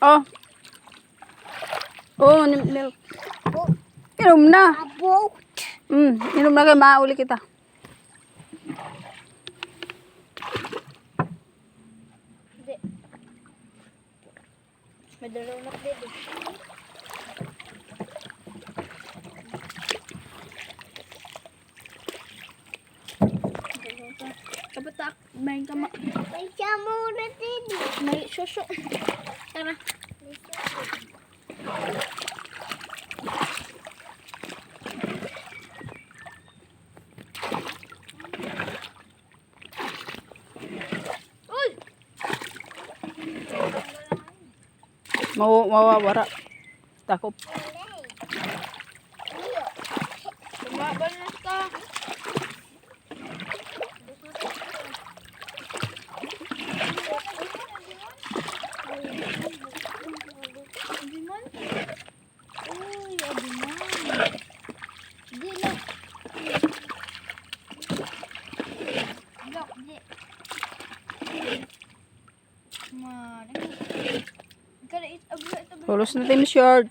Oh. Oh, milk. Inom na. Inom na kayo, mauli kita. Hindi. Madalaw na baby. Kapatak, main ka ma... May siya muna din. May suso. Tara. Uy! Mawawara. Takop. Bumabalas ka. Abiman? Uy, abiman. Di na. Yok, di. Man. Kada it abla ito. Pulos na tayo short.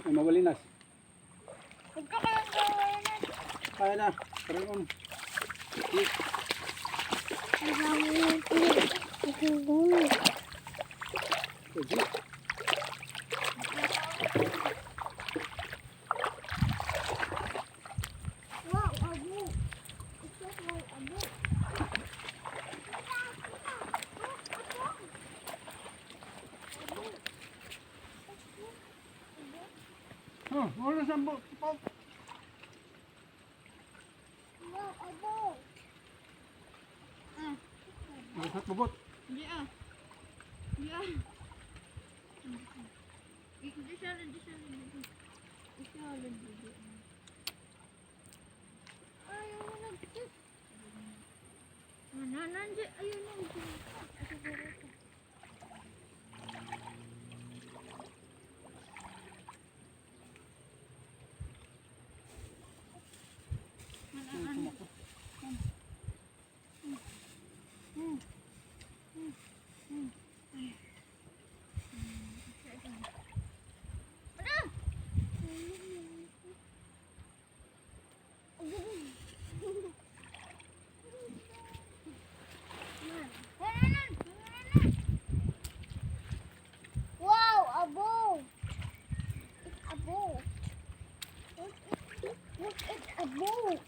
Ay, mawalinas. Pagkakalang gawain na. Kaya na. Karoon. Sige. Wow, abo. Ito, wow, abo. Oh, wala sa Wow, abo. Masat bubot. Di ah. Di ah. Di siya. Ayaw mo nag-tip. Nandiyan. Ayun na. Wow, abo. It's a boat. Look, it's a boat.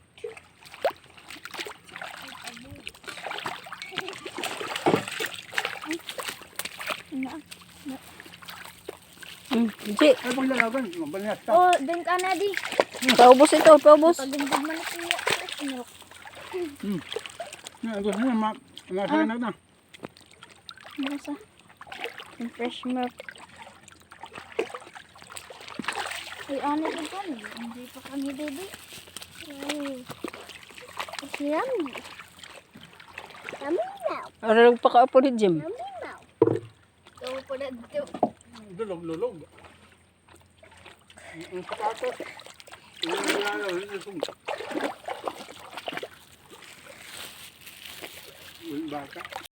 Ji. Ay, paglalaban. Mabalinas ka. Oh, din ka na di. Paubos ito, paubos. Pagdagdag man ako yung Yan, gusto na. Masaya na. Nasa? Yung fresh milk. Ay, ano din ka? Hindi pa kami baby. It's yummy. Yummy now. Aralog pa ka po ni Jim. Yummy now. Ito po na dito. Dulog. Ang sapatos. Yung baka.